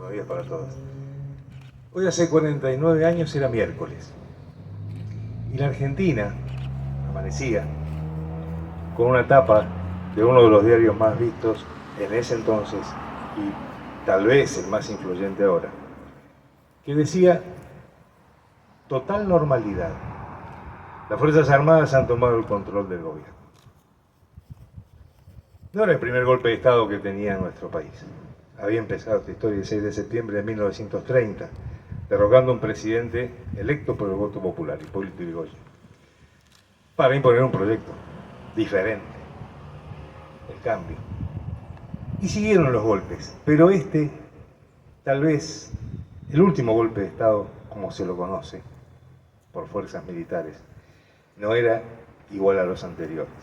Buenos días para todos. Hoy hace 49 años era miércoles y la Argentina amanecía con una tapa de uno de los diarios más vistos en ese entonces y tal vez el más influyente ahora, que decía: total normalidad. Las Fuerzas Armadas han tomado el control del gobierno. No era el primer golpe de Estado que tenía nuestro país. Había empezado esta historia el 6 de septiembre de 1930, derrocando a un presidente electo por el voto popular, Hipólito Yrigoyen, para imponer un proyecto diferente, el cambio. Y siguieron los golpes, pero este, tal vez el último golpe de Estado, como se lo conoce, por fuerzas militares, no era igual a los anteriores.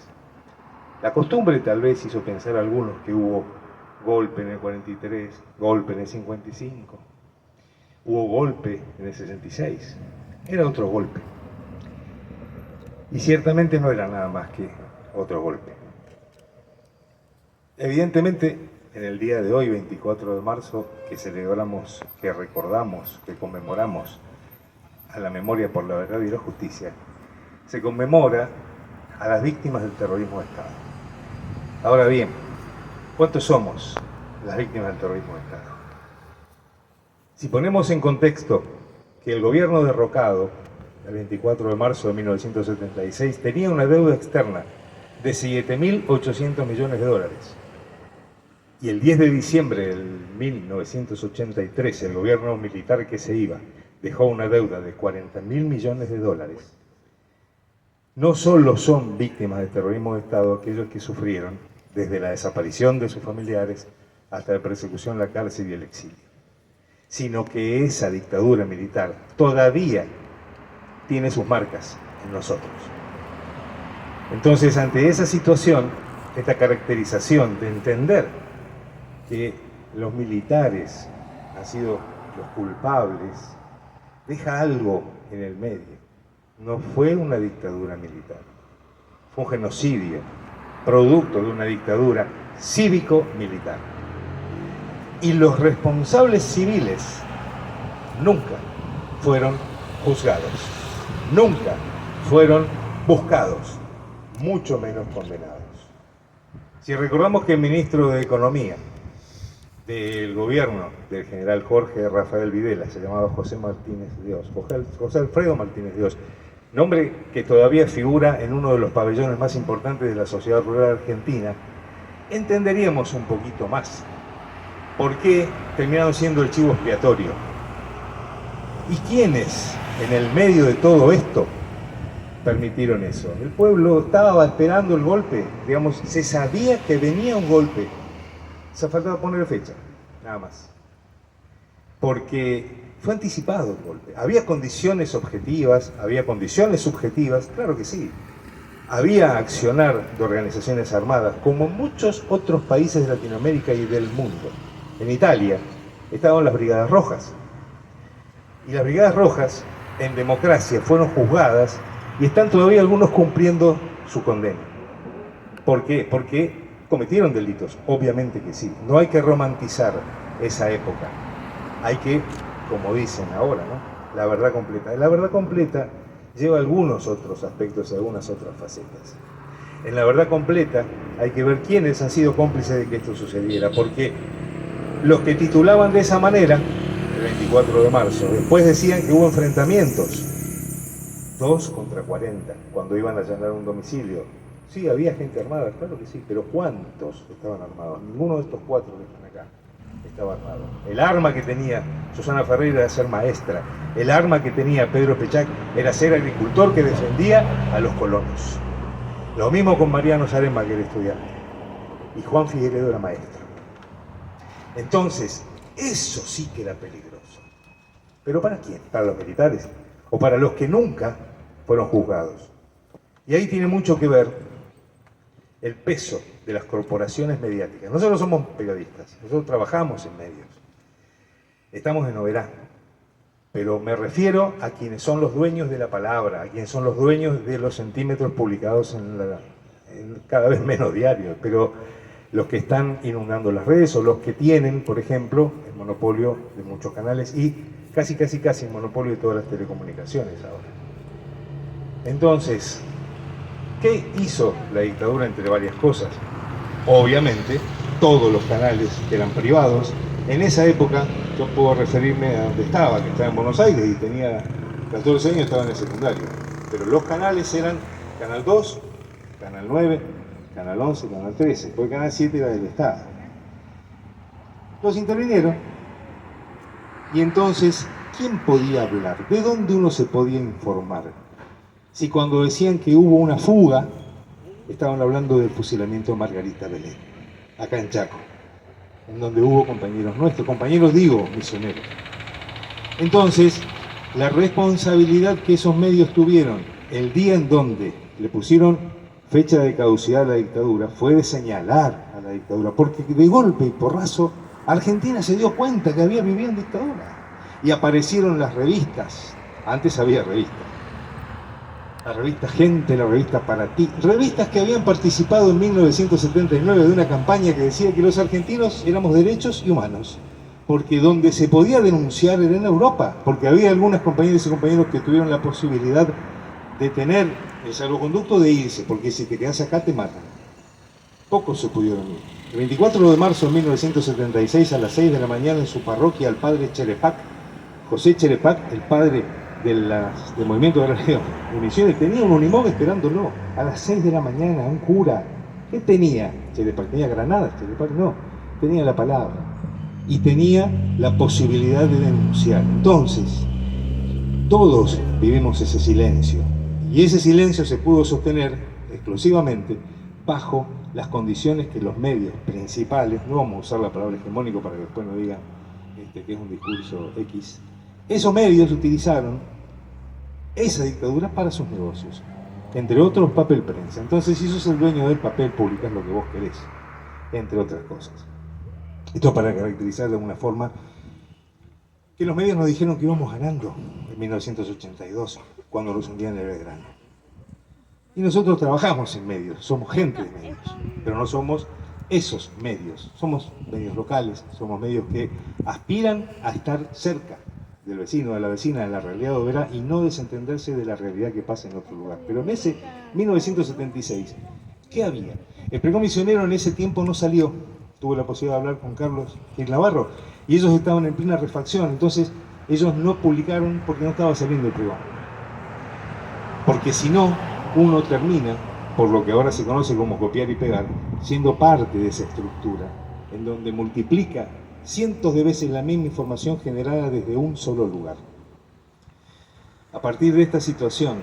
La costumbre tal vez hizo pensar a algunos que hubo golpe en el 43, golpe en el 55, hubo golpe en el 66, era otro golpe. Y ciertamente no era nada más que otro golpe. Evidentemente, en el día de hoy, 24 de marzo, que celebramos, que recordamos, que conmemoramos a la memoria por la verdad y la justicia, se conmemora a las víctimas del terrorismo de Estado. Ahora bien, ¿cuántos somos las víctimas del terrorismo de Estado? Si ponemos en contexto que el gobierno derrocado, el 24 de marzo de 1976, tenía una deuda externa de 7.800 millones de dólares, y el 10 de diciembre de 1983 el gobierno militar que se iba dejó una deuda de 40.000 millones de dólares, no solo son víctimas del terrorismo de Estado aquellos que sufrieron desde la desaparición de sus familiares hasta la persecución, la cárcel y el exilio, sino que esa dictadura militar todavía tiene sus marcas en nosotros. Entonces, ante esa situación, esta caracterización de entender que los militares han sido los culpables, deja algo en el medio. No fue una dictadura militar, fue un genocidio, producto de una dictadura cívico-militar. Y los responsables civiles nunca fueron juzgados, nunca fueron buscados, mucho menos condenados. Si recordamos que el ministro de Economía del gobierno del general Jorge Rafael Videla se llamaba José Martínez Dios, José Alfredo Martínez Dios, nombre que todavía figura en uno de los pabellones más importantes de la sociedad rural argentina, entenderíamos un poquito más por qué terminaron siendo el chivo expiatorio. ¿Y quiénes, en el medio de todo esto, permitieron eso? El pueblo estaba esperando el golpe, digamos, se sabía que venía un golpe, se faltaba poner fecha, nada más. Porque fue anticipado el golpe. Había condiciones objetivas, había condiciones subjetivas, claro que sí. Había accionar de organizaciones armadas, como en muchos otros países de Latinoamérica y del mundo. En Italia estaban las Brigadas Rojas. Y las Brigadas Rojas, en democracia, fueron juzgadas y están todavía algunos cumpliendo su condena. ¿Por qué? Porque cometieron delitos, obviamente que sí. No hay que romantizar esa época. Hay que, como dicen ahora, ¿no?, la verdad completa. La verdad completa lleva algunos otros aspectos y algunas otras facetas. En la verdad completa hay que ver quiénes han sido cómplices de que esto sucediera, porque los que titulaban de esa manera, el 24 de marzo, después decían que hubo enfrentamientos, 2 contra 40, cuando iban a allanar un domicilio. Sí, había gente armada, claro que sí, pero ¿cuántos estaban armados? Ninguno de estos 4 que están acá estaba armado. El arma que tenía Susana Ferreira era ser maestra, el arma que tenía Pedro Pechac era ser agricultor que defendía a los colonos. Lo mismo con Mariano Zaremba, que era estudiante, y Juan Figueredo era maestro. Entonces, eso sí que era peligroso. ¿Pero para quién? ¿Para los militares? ¿O para los que nunca fueron juzgados? Y ahí tiene mucho que ver el peso de las corporaciones mediáticas. Nosotros somos periodistas, nosotros trabajamos en medios, estamos en Oberá, pero me refiero a quienes son los dueños de la palabra, a quienes son los dueños de los centímetros publicados en cada vez menos diarios, pero los que están inundando las redes o los que tienen, por ejemplo, el monopolio de muchos canales y casi el monopolio de todas las telecomunicaciones ahora. Entonces, ¿qué hizo la dictadura entre varias cosas? Obviamente, todos los canales que eran privados. En esa época, yo puedo referirme a donde estaba, que estaba en Buenos Aires y tenía 14 años, estaba en el secundario. Pero los canales eran Canal 2, Canal 9, Canal 11, Canal 13, porque Canal 7 era del Estado. Los intervinieron y entonces, ¿quién podía hablar? ¿De dónde uno se podía informar? Si cuando decían que hubo una fuga, estaban hablando del fusilamiento de Margarita Belén, acá en Chaco, en donde hubo compañeros nuestros, compañeros digo, misioneros. Entonces, la responsabilidad que esos medios tuvieron el día en donde le pusieron fecha de caducidad a la dictadura fue de señalar a la dictadura, porque de golpe y porrazo Argentina se dio cuenta que había vivido en dictadura y aparecieron las revistas. Antes había revistas, la revista Gente, la revista Para Ti, revistas que habían participado en 1979 de una campaña que decía que los argentinos éramos derechos y humanos, porque donde se podía denunciar era en Europa, porque había algunas compañeras y compañeros que tuvieron la posibilidad de tener el salvoconducto de irse, porque si te quedas acá te matan. Pocos se pudieron ir. El 24 de marzo de 1976 a las 6 de la mañana en su parroquia, el padre Cherepac, José Cherepac, el padre del Movimiento de Religión de Misiones, tenía un unimog esperándolo a las 6 de la mañana, un cura. ¿Qué tenía? Cherepac tenía granadas, Cherepac no, tenía la palabra y tenía la posibilidad de denunciar. Entonces, todos vivimos ese silencio y ese silencio se pudo sostener exclusivamente bajo las condiciones que los medios principales, no vamos a usar la palabra hegemónico para que después no digan que es un discurso X, esos medios utilizaron esa dictadura para sus negocios, entre otros papel prensa. Entonces, si sos el dueño del papel, publicás lo que vos querés, entre otras cosas. Esto para caracterizar de alguna forma que los medios nos dijeron que íbamos ganando en 1982, cuando nos hundían en el Belgrano. Y nosotros trabajamos en medios, somos gente de medios, pero no somos esos medios. Somos medios locales, somos medios que aspiran a estar cerca del vecino, de la vecina, de la realidad obrera y no desentenderse de la realidad que pasa en otro lugar. Pero en ese 1976, ¿qué había? El pregón misionero en ese tiempo no salió. Tuve la posibilidad de hablar con Carlos Gil Navarro y ellos estaban en plena refacción, entonces ellos no publicaron porque no estaba saliendo el pregón. Porque si no, uno termina, por lo que ahora se conoce como copiar y pegar, siendo parte de esa estructura, en donde multiplica cientos de veces la misma información generada desde un solo lugar. A partir de esta situación,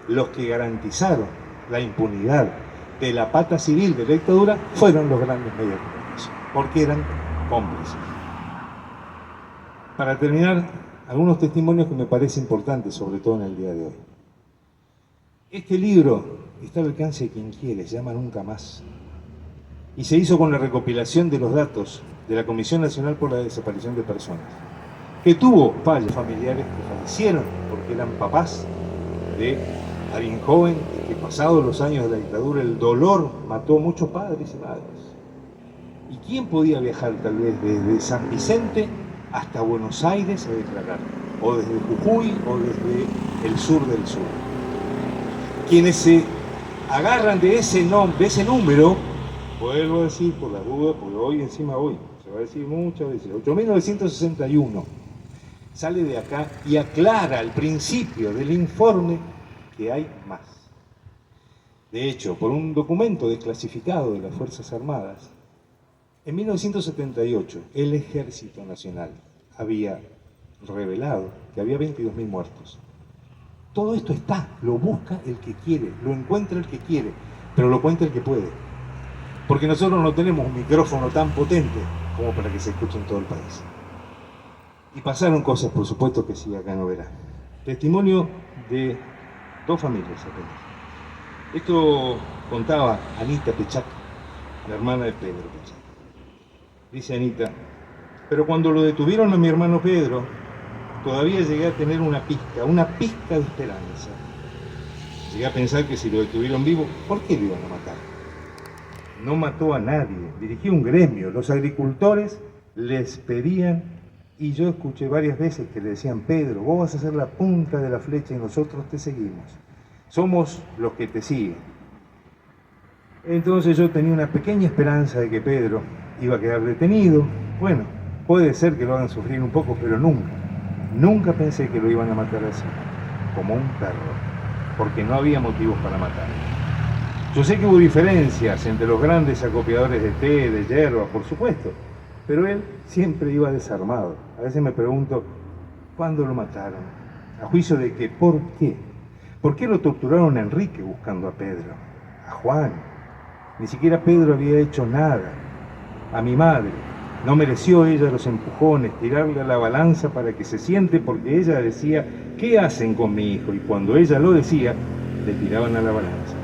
los que garantizaron la impunidad de la pata civil de la dictadura fueron los grandes medios de comunicación, porque eran cómplices. Para terminar, algunos testimonios que me parecen importantes, sobre todo en el día de hoy. Este libro está al alcance de quien quiere, se llama Nunca Más. Y se hizo con la recopilación de los datos de la Comisión Nacional por la Desaparición de Personas, que tuvo fallos familiares que fallecieron porque eran papás de alguien joven y que pasados los años de la dictadura el dolor mató a muchos padres y madres. ¿Y quién podía viajar tal vez desde San Vicente hasta Buenos Aires a declarar? O desde Jujuy o desde el sur del sur. Quienes se agarran de ese número, vuelvo a decir por la duda, porque hoy encima se va a decir muchas veces, 8.961, sale de acá y aclara al principio del informe que hay más. De hecho, por un documento desclasificado de las Fuerzas Armadas, en 1978 el Ejército Nacional había revelado que había 22.000 muertos. Todo esto está, lo busca el que quiere, lo encuentra el que quiere, pero lo cuenta el que puede. Porque nosotros no tenemos un micrófono tan potente como para que se escuche en todo el país. Y pasaron cosas, por supuesto, que sí, acá no verá. Testimonio de dos familias apenas. Esto contaba Anita Pechac, la hermana de Pedro Pechac. Dice Anita, pero cuando lo detuvieron a mi hermano Pedro, todavía llegué a tener una pizca de esperanza. Llegué a pensar que si lo detuvieron vivo, ¿por qué lo iban a matar? no mató a nadie, dirigía un gremio. Los agricultores les pedían, y yo escuché varias veces que le decían: Pedro, vos vas a ser la punta de la flecha y nosotros te seguimos. Somos los que te siguen. Entonces yo tenía una pequeña esperanza de que Pedro iba a quedar detenido. Bueno, puede ser que lo hagan sufrir un poco, pero nunca pensé que lo iban a matar así, como un perro, porque no había motivos para matarlo. Yo sé que hubo diferencias entre los grandes acopiadores de té, de hierba, por supuesto, pero él siempre iba desarmado. A veces me pregunto, ¿cuándo lo mataron? ¿A juicio de qué? ¿Por qué? ¿Por qué lo torturaron a Enrique buscando a Pedro? A Juan. Ni siquiera Pedro había hecho nada. A mi madre. No mereció ella los empujones, tirarle a la balanza para que se siente, porque ella decía: ¿qué hacen con mi hijo? Y cuando ella lo decía, le tiraban a la balanza.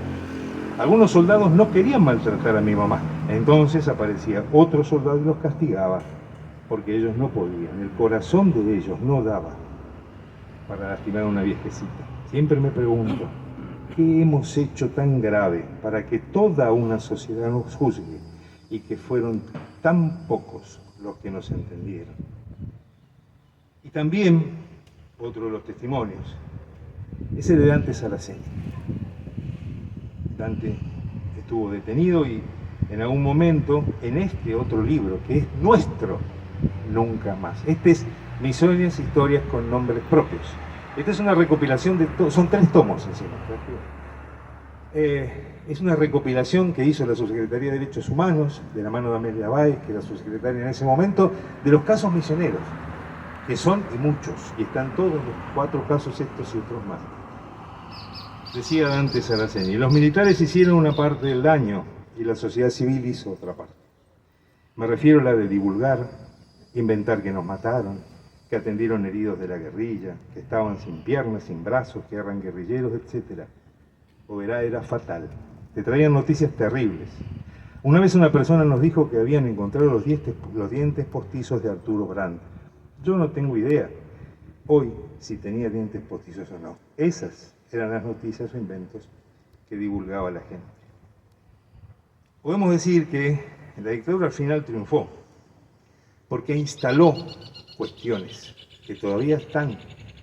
Algunos soldados no querían maltratar a mi mamá. Entonces aparecía otro soldado y los castigaba, porque ellos no podían. El corazón de ellos no daba para lastimar a una viejecita. Siempre me pregunto, ¿qué hemos hecho tan grave para que toda una sociedad nos juzgue y que fueron tan pocos los que nos entendieron? Y también, otro de los testimonios, es el de Dante Saraceni. Dante estuvo detenido y en algún momento, en este otro libro, que es nuestro, Nunca Más. Este es Misiones, historias con nombres propios. Esta es una recopilación de son 3 tomos encima. Es una recopilación que hizo la Subsecretaría de Derechos Humanos, de la mano de Amelia Báez, que era subsecretaria en ese momento, de los casos misioneros, que son y muchos, y están todos los 4 casos estos y otros más. Decía Dante Saraceni: los militares hicieron una parte del daño y la sociedad civil hizo otra parte. Me refiero a la de divulgar, inventar que nos mataron, que atendieron heridos de la guerrilla, que estaban sin piernas, sin brazos, que eran guerrilleros, etc. Oberá era fatal. Te traían noticias terribles. Una vez una persona nos dijo que habían encontrado los dientes postizos de Arturo Brand. Yo no tengo idea hoy si tenía dientes postizos o no. Esas eran las noticias o inventos que divulgaba la gente. Podemos decir que la dictadura al final triunfó, porque instaló cuestiones que todavía están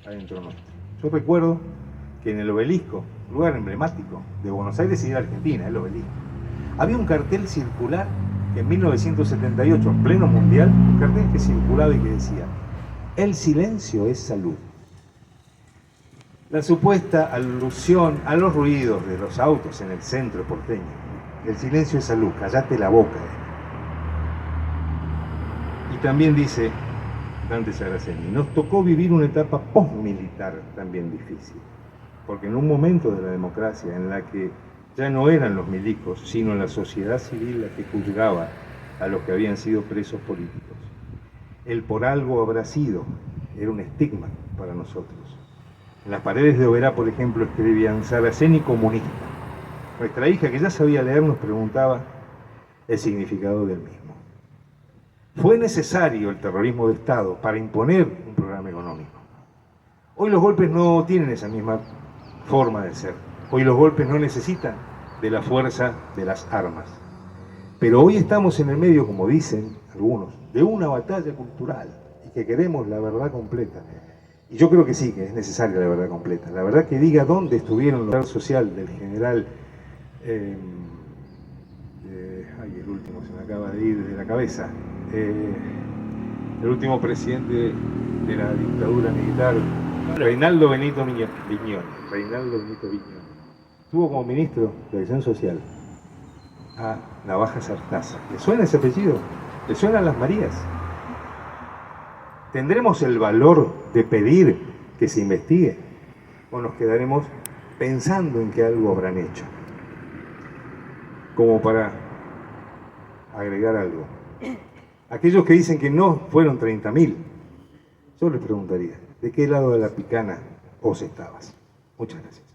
adentro nuestro. Yo recuerdo que en el Obelisco, lugar emblemático de Buenos Aires y de Argentina, el Obelisco, había un cartel circular que en 1978, en pleno mundial, un cartel que circulaba y que decía: el silencio es salud. La supuesta alusión a los ruidos de los autos en el centro porteño. El silencio es salud, callate la boca. Y también dice Dante Saraceni: nos tocó vivir una etapa postmilitar también difícil, porque en un momento de la democracia en la que ya no eran los milicos, sino la sociedad civil la que juzgaba a los que habían sido presos políticos. El por algo habrá sido era un estigma para nosotros. En las paredes de Oberá, por ejemplo, escribían: Saraceni comunista. Nuestra hija, que ya sabía leer, nos preguntaba el significado del mismo. Fue necesario el terrorismo de Estado para imponer un programa económico. Hoy los golpes no tienen esa misma forma de ser. Hoy los golpes no necesitan de la fuerza de las armas. Pero hoy estamos en el medio, como dicen algunos, de una batalla cultural y que queremos la verdad completa. Y yo creo que sí, que es necesaria la verdad completa. La verdad que diga dónde estuvieron los social del general, el último se me acaba de ir de la cabeza, el último presidente de la dictadura militar, Reinaldo Benito Viñón. Reinaldo Benito Viñón. Estuvo como ministro de Acción Social a Navaja Sartaza. ¿Le suena ese apellido? ¿Le suenan las Marías? ¿Tendremos el valor de pedir que se investigue? ¿O nos quedaremos pensando en que algo habrán hecho? Como para agregar algo. Aquellos que dicen que no fueron 30.000, yo les preguntaría: ¿de qué lado de la picana vos estabas? Muchas gracias.